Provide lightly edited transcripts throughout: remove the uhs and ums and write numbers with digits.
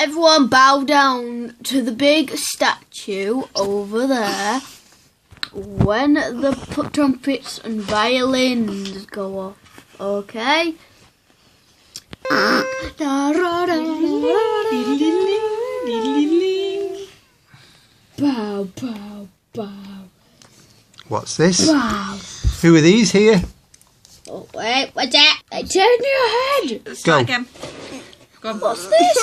Everyone bow down to the big statue over there when the trumpets and violins go off. Okay? Bow, bow, bow. What's this? Bow. Who are these here? Oh, wait, what's that? Hey, turn your head. Let's Go. start again. Go on. What's this?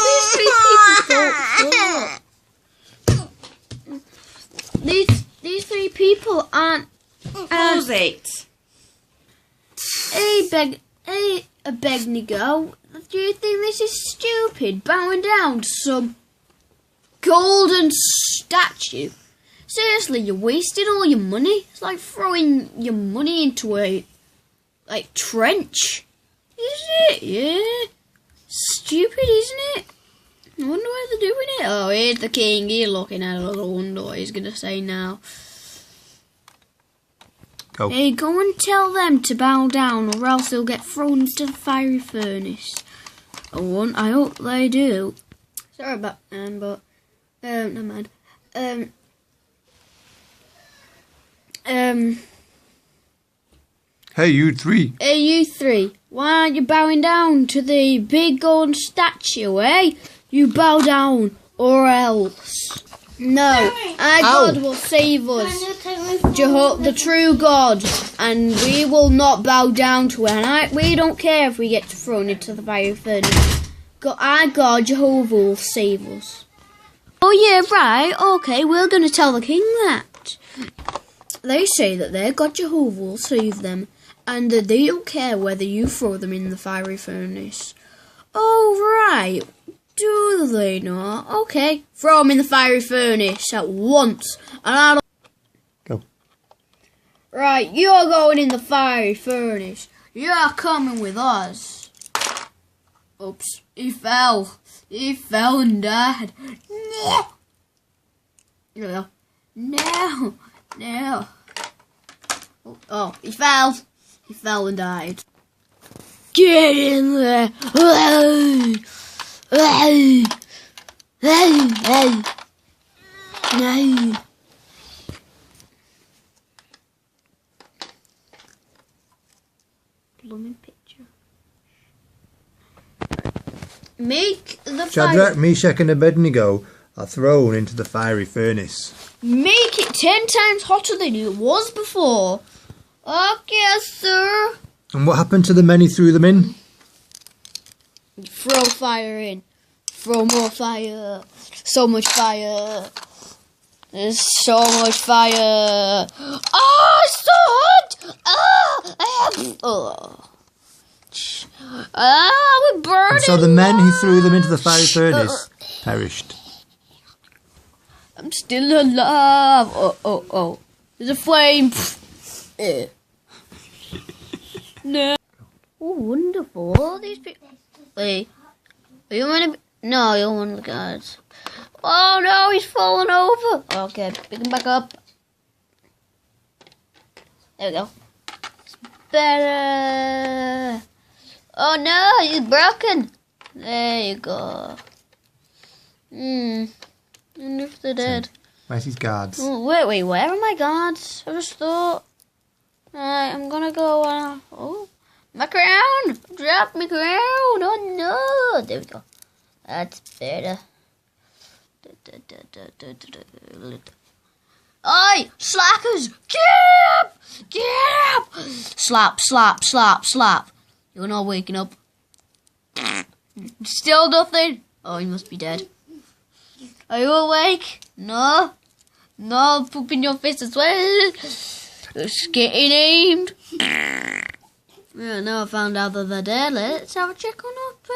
These three people aren't. Pause it. Hey, Abednego, do you think this is stupid? Bowing down to some golden statue? Seriously, you're wasting all your money. It's like throwing your money into a trench. Isn't it? Yeah. Stupid, isn't it? I wonder why they're doing it. Oh, here's the king. He's looking at us. I wonder what he's going to say now. Go. Hey, go and tell them to bow down or else they'll get thrown into the fiery furnace. I hope they do. Sorry about that, but never mind. Hey, you three. Hey, you three. Why aren't you bowing down to the big golden statue, eh? You bow down or else. No, our God will save us. The true God, and we will not bow down to it. We don't care if we get thrown into the fiery furnace. Our God, Jehovah, will save us. Oh yeah, right. Okay, we're going to tell the king that. They say that their God, Jehovah, will save them, and that they don't care whether you throw them in the fiery furnace. Oh right. Do they not? Okay, throw them in the fiery furnace at once, and I don't. Go. Right, you're going in the fiery furnace. You're coming with us. Oops, he fell. He fell and died. No. Here we go. No, no. Oh, he fell. He fell and died. Get in there. No. Blooming picture. Make the Shadrach, Meshach and Abednego are thrown into the fiery furnace. Make it 10 times hotter than it was before. Okay, sir. And what happened to the men he threw them in? Throw fire in. Throw more fire. So much fire. There's so much fire. Oh, it's so hot. We're burning. And so the men who threw them into the fiery furnace perished. I'm still alive. Oh. There's a flame. No. Oh, wonderful. All these people. Wait. Are you one of... No, you're one of the guards. Oh no, he's fallen over. Okay, pick him back up. There we go. It's better. Oh no, he's broken. There you go. I wonder if they're dead. Where's his guards? Oh, wait, where are my guards? I just thought... Alright, I'm gonna go... oh, my crown! Drop my crown! Oh no! There we go. That's better. Oi! Slackers! Get up! Get up! Slap, slap, slap, slap. You're not waking up. Still nothing? Oh, you must be dead. Are you awake? No? No, poop in your face as well. It's getting aimed. Yeah, now I found out that they're dead. Let's have a check on up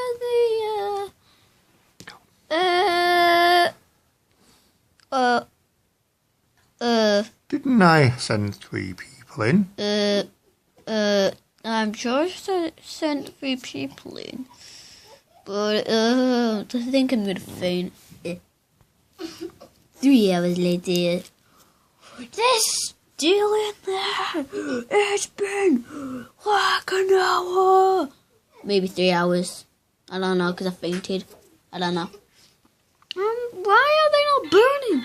Didn't I send 3 people in? I'm sure I sent 3 people in. But, I think I'm gonna faint. 3 hours later. They're still in there. It's been like an hour. Maybe 3 hours. I don't know, because I fainted. I don't know. Why are they not burning?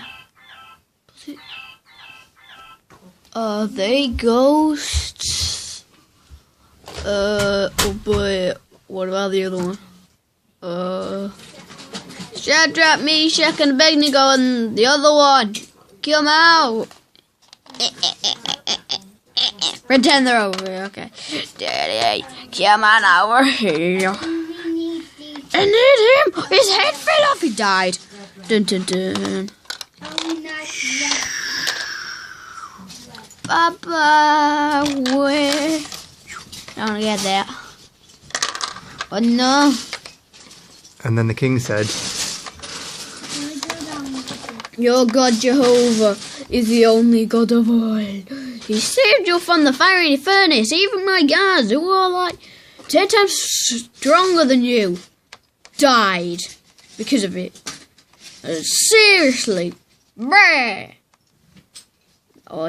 Are they ghosts? Oh boy. What about the other one? Shadrach, Meshach, and Abednego, and the other one. Come out. Pretend they're over here, okay. Daddy, come on over here. I need him. His head fell off. He died. Dun dun dun. Papa, where? I don't get that. Oh no. And then the king said, Your God Jehovah is the only God of all. He saved you from the fiery furnace. Even my guards, who are like 10 times stronger than you, died because of it. Seriously. Bruh.